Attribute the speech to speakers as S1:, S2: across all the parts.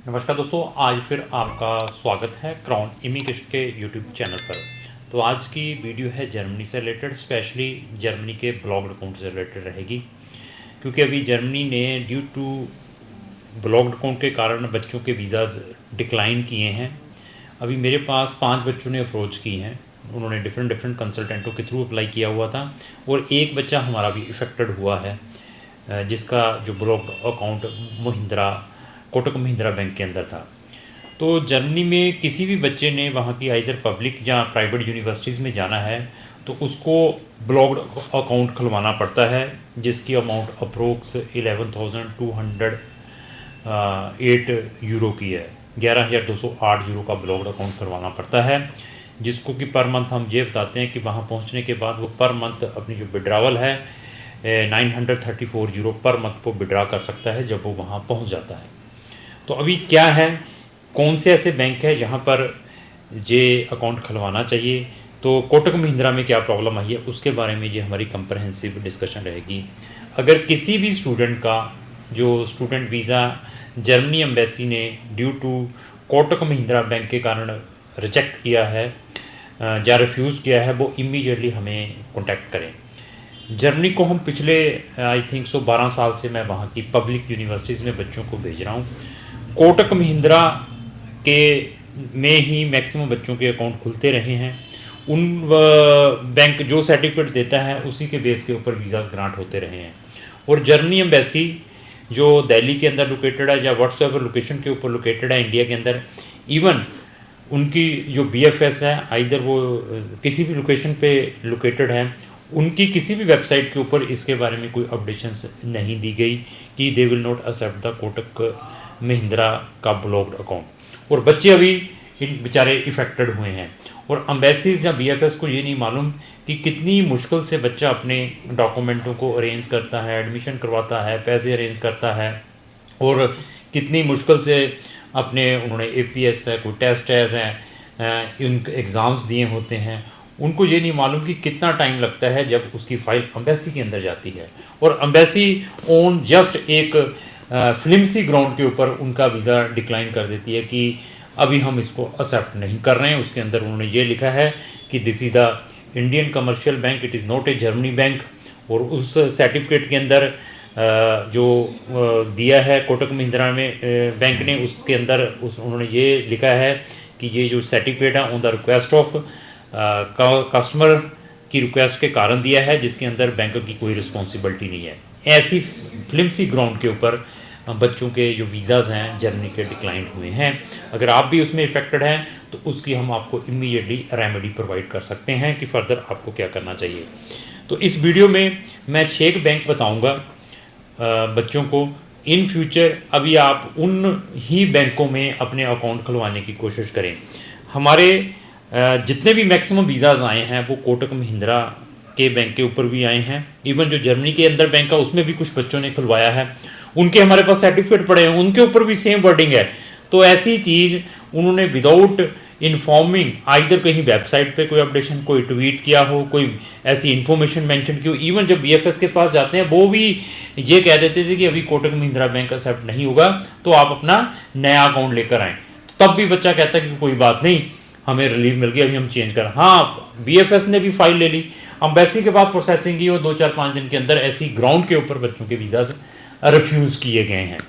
S1: नमस्कार दोस्तों, आज फिर आपका स्वागत है क्राउन इमिग्रेशन के यूट्यूब चैनल पर। तो आज की वीडियो है जर्मनी से रिलेटेड, स्पेशली जर्मनी के ब्लॉक्ड अकाउंट से रिलेटेड रहेगी, क्योंकि अभी जर्मनी ने ड्यू टू ब्लॉक्ड अकाउंट के कारण बच्चों के वीज़ाज़ डिक्लाइन किए हैं। अभी मेरे पास 5 बच्चों ने अप्रोच की हैं, उन्होंने डिफरेंट कंसल्टेंटों के थ्रू अप्लाई किया हुआ था और एक बच्चा हमारा भी इफ़ेक्टेड हुआ है, जिसका जो blocked account Kotak Mahindra bank के अंदर था। तो जर्मनी में किसी भी बच्चे ने वहाँ की आइदर पब्लिक या प्राइवेट यूनिवर्सिटीज़ में जाना है तो उसको ब्लॉक्ड अकाउंट खुलवाना पड़ता है, जिसकी अमाउंट अप्रोक्स 11,208 यूरो की है। 11,208 यूरो का ब्लॉक्ड अकाउंट करवाना पड़ता है, जिसको कि पर मंथ हम ये बताते हैं कि वहाँ पहुँचने के बाद वो पर मंथ अपनी जो विड्रावल है 934 यूरो पर मंथ को विड्रा कर सकता है जब वो वहाँ पहुँच जाता है। तो अभी क्या है, कौन से ऐसे बैंक है जहाँ पर ये अकाउंट खुलवाना चाहिए, तो कोटक महिंद्रा में क्या प्रॉब्लम आई है उसके बारे में ये हमारी कंप्रहेंसिव डिस्कशन रहेगी। अगर किसी भी स्टूडेंट का जो स्टूडेंट वीज़ा जर्मनी एम्बेसी ने due to Kotak Mahindra bank के कारण रिजेक्ट किया है या रिफ्यूज़ किया है, वो इमीडिएटली हमें कॉन्टैक्ट करें। जर्मनी को हम पिछले आई थिंक 12 साल से मैं वहाँ की पब्लिक यूनिवर्सिटीज़ में बच्चों को भेज रहा हूँ। कोटक महिंद्रा के में ही मैक्सिमम बच्चों के अकाउंट खुलते रहे हैं। उन बैंक जो सर्टिफिकेट देता है उसी के बेस के ऊपर वीज़ास ग्रांट होते रहे हैं। और जर्मनी एम्बेसी जो दिल्ली के अंदर लोकेटेड है या व्हाट्सएवर लोकेशन के ऊपर लोकेटेड है इंडिया के अंदर, इवन उनकी जो BFS है आइदर वो किसी भी लोकेशन पे लोकेटेड है, उनकी किसी भी वेबसाइट के ऊपर इसके बारे में कोई अपडेशंस नहीं दी गई कि they will not accept the Kotak Mahindra का ब्लॉक्ड अकाउंट। और बच्चे अभी इन बेचारे इफ़ेक्टेड हुए हैं और एम्बेसीज या BFS को ये नहीं मालूम कि कितनी मुश्किल से बच्चा अपने डॉक्यूमेंटों को अरेंज करता है, एडमिशन करवाता है, पैसे अरेंज करता है और कितनी मुश्किल से अपने उन्होंने APS है, कोई टेस्ट है, उन एग्ज़ाम्स दिए होते हैं। उनको ये नहीं मालूम कि कितना टाइम लगता है जब उसकी फ़ाइल एम्बेसी के अंदर जाती है और एम्बेसी ऑन जस्ट एक फ्लिमसी ग्राउंड के ऊपर उनका वीज़ा डिक्लाइन कर देती है कि अभी हम इसको एक्सेप्ट नहीं कर रहे हैं। उसके अंदर उन्होंने ये लिखा है कि this is the Indian commercial bank, it is not A Germany bank. और उस सर्टिफिकेट के अंदर जो दिया है कोटक महिंद्रा में बैंक ने, उसके अंदर उन्होंने ये लिखा है कि ये जो सर्टिफिकेट है on the request of customer की रिक्वेस्ट के कारण दिया है, जिसके अंदर बैंक की कोई रिस्पॉन्सिबिलिटी नहीं है। ऐसी फ्लिमसी ग्राउंड के ऊपर बच्चों के जो वीज़ाज़ हैं जर्मनी के डिक्लाइन हुए हैं। अगर आप भी उसमें इफ़ेक्टेड हैं तो उसकी हम आपको इमीडिएटली रेमेडी प्रोवाइड कर सकते हैं कि फ़र्दर आपको क्या करना चाहिए। तो इस वीडियो में मैं 6 बैंक बताऊंगा बच्चों को। इन फ्यूचर अभी आप उन ही बैंकों में अपने अकाउंट खुलवाने की कोशिश करें। हमारे जितने भी मैक्सिमम वीज़ाज़ आए हैं वो कोटक महिंद्रा के बैंक के ऊपर भी आए हैं। इवन जो जर्मनी के अंदर बैंक है उसमें भी कुछ बच्चों ने खुलवाया है, उनके हमारे पास सर्टिफिकेट पड़े हैं, उनके ऊपर भी सेम वर्डिंग है। तो ऐसी चीज़ उन्होंने विदाउट इन्फॉर्मिंग आइदर कहीं वेबसाइट पे कोई अपडेशन, कोई ट्वीट किया हो, कोई ऐसी इन्फॉर्मेशन मेंशन की हो। इवन जब BFS के पास जाते हैं वो भी ये कह देते थे कि अभी कोटक महिंद्रा बैंक एक्सेप्ट नहीं होगा तो आप अपना नया अकाउंट लेकर आएँ। तब भी बच्चा कहता है कि कोई बात नहीं, हमें रिलीफ मिल गया, अभी हम चेंज करें। हाँ, BFS ने भी फाइल ले ली, एम्बेसी के बाद प्रोसेसिंग की और 2-4-5 दिन के अंदर ऐसी ग्राउंड के ऊपर बच्चों के वीज़ाज रिफ्यूज़ किए गए हैं।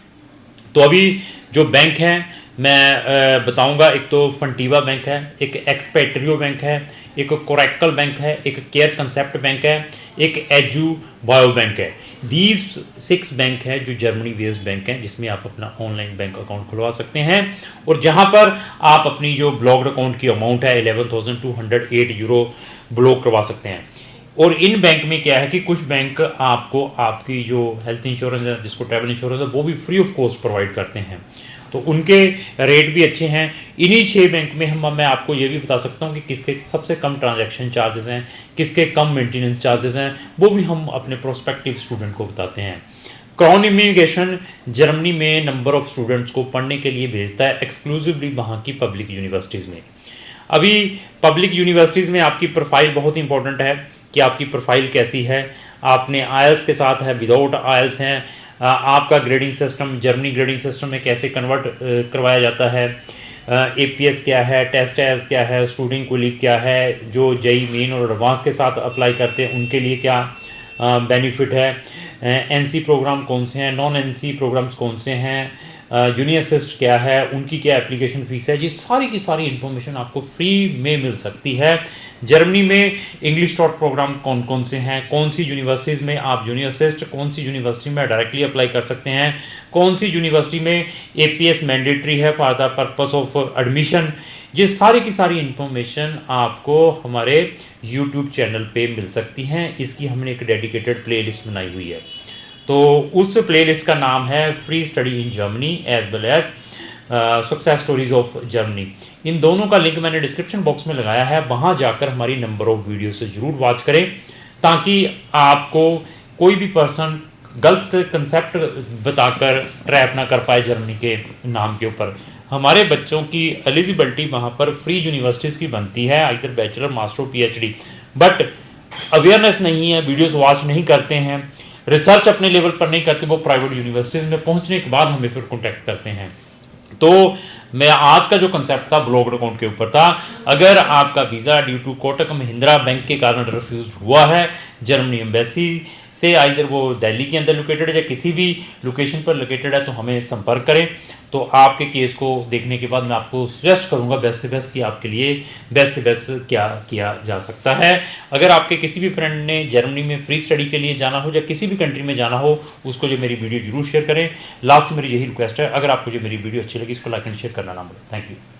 S1: तो अभी जो बैंक हैं मैं बताऊंगा, एक तो फंटीवा बैंक है, एक एक्सपेट्रियो बैंक है, एक कोरैकल बैंक है, एक केयर कंसेप्ट बैंक है, एक एजू बायो बैंक है। दीज 6 बैंक है जो जर्मनी बेस्ड बैंक हैं, जिसमें आप अपना ऑनलाइन बैंक अकाउंट खुलवा सकते हैं और जहां पर आप अपनी जो ब्लॉक्ड अकाउंट की अमाउंट है 11,208 यूरो ब्लॉक करवा सकते हैं। और इन बैंक में क्या है कि कुछ बैंक आपको आपकी जो हेल्थ इंश्योरेंस है, जिसको ट्रैवल इंश्योरेंस है, वो भी फ्री ऑफ कॉस्ट प्रोवाइड करते हैं, तो उनके रेट भी अच्छे हैं। इन्हीं 6 बैंक में मैं आपको ये भी बता सकता हूँ कि किसके सबसे कम ट्रांजैक्शन चार्जेस हैं, किसके कम मेंटेनेंस चार्जेस हैं, वो भी हम अपने प्रोस्पेक्टिव स्टूडेंट को बताते हैं। क्राउन इमिग्रेशन जर्मनी में नंबर ऑफ स्टूडेंट्स को पढ़ने के लिए भेजता है एक्सक्लूसिवली वहाँ की पब्लिक यूनिवर्सिटीज़ में। अभी पब्लिक यूनिवर्सिटीज़ में आपकी प्रोफाइल बहुत इंपॉर्टेंट है कि आपकी प्रोफाइल कैसी है, आपने IELTS के साथ है, विदाउट IELTS हैं, आपका grading system Germany grading system में कैसे कन्वर्ट करवाया जाता है, APS क्या है, टेस्ट एज क्या है, स्टूडेंट कोलीग क्या है, जो जेई मेन और एडवांस के साथ अप्लाई करते हैं उनके लिए क्या बेनिफिट है, NC प्रोग्राम कौन से हैं, नॉन NC प्रोग्राम्स कौन से हैं, जूनियर असिस्ट क्या है, उनकी क्या एप्लीकेशन फ़ीस है, जी सारी की सारी इन्फॉर्मेशन आपको फ्री में मिल सकती है। जर्मनी में इंग्लिश टॉट प्रोग्राम कौन कौन से हैं, कौन सी यूनिवर्सिटीज़ में आप जूनियर असिस्ट, कौन सी यूनिवर्सिटी में डायरेक्टली अप्लाई कर सकते हैं, कौन सी यूनिवर्सिटी में APS मैंडेटरी है for the purpose of admission, ये सारी की सारी इन्फॉर्मेशन आपको हमारे YouTube चैनल पे मिल सकती हैं। इसकी हमने एक डेडिकेटेड प्लेलिस्ट बनाई हुई है, तो उस प्लेलिस्ट का नाम है free study in Germany as well as success stories of Germany. इन दोनों का लिंक मैंने डिस्क्रिप्शन बॉक्स में लगाया है, वहाँ जाकर हमारी नंबर ऑफ वीडियो से ज़रूर वॉच करें, ताकि आपको कोई भी पर्सन गलत कंसेप्ट बताकर ट्रैप ना कर पाए जर्मनी के नाम के ऊपर। हमारे बच्चों की एलिजिबिलिटी वहाँ पर फ्री यूनिवर्सिटीज़ की बनती है, इधर bachelor master PhD, but awareness नहीं है, वीडियोस वॉच नहीं करते हैं, रिसर्च अपने लेवल पर नहीं करते, वो प्राइवेट यूनिवर्सिटीज़ में पहुँचने के बाद हमें फिर कॉन्टैक्ट करते हैं। तो मैं आज का जो कंसेप्ट था ब्लॉग्ड अकाउंट के ऊपर था, अगर आपका visa due to Kotak Mahindra bank के कारण रिफ्यूज हुआ है जर्मनी एम्बेसी से, आइदर वो दिल्ली के अंदर लोकेटेड है या किसी भी लोकेशन पर लोकेटेड है, तो हमें संपर्क करें। तो आपके केस को देखने के बाद मैं आपको सजेस्ट करूंगा बेस्ट से बेस्ट कि आपके लिए बेस्ट से बेस्ट क्या किया जा सकता है। अगर आपके किसी भी फ्रेंड ने जर्मनी में फ्री स्टडी के लिए जाना हो या किसी भी कंट्री में जाना हो, उसको जो मेरी वीडियो जरूर शेयर करें। लास्ट में मेरी यही रिक्वेस्ट है, अगर आपको जो मेरी वीडियो अच्छी लगी इसको लाइक एंड शेयर करना ना भूलें। Thank you.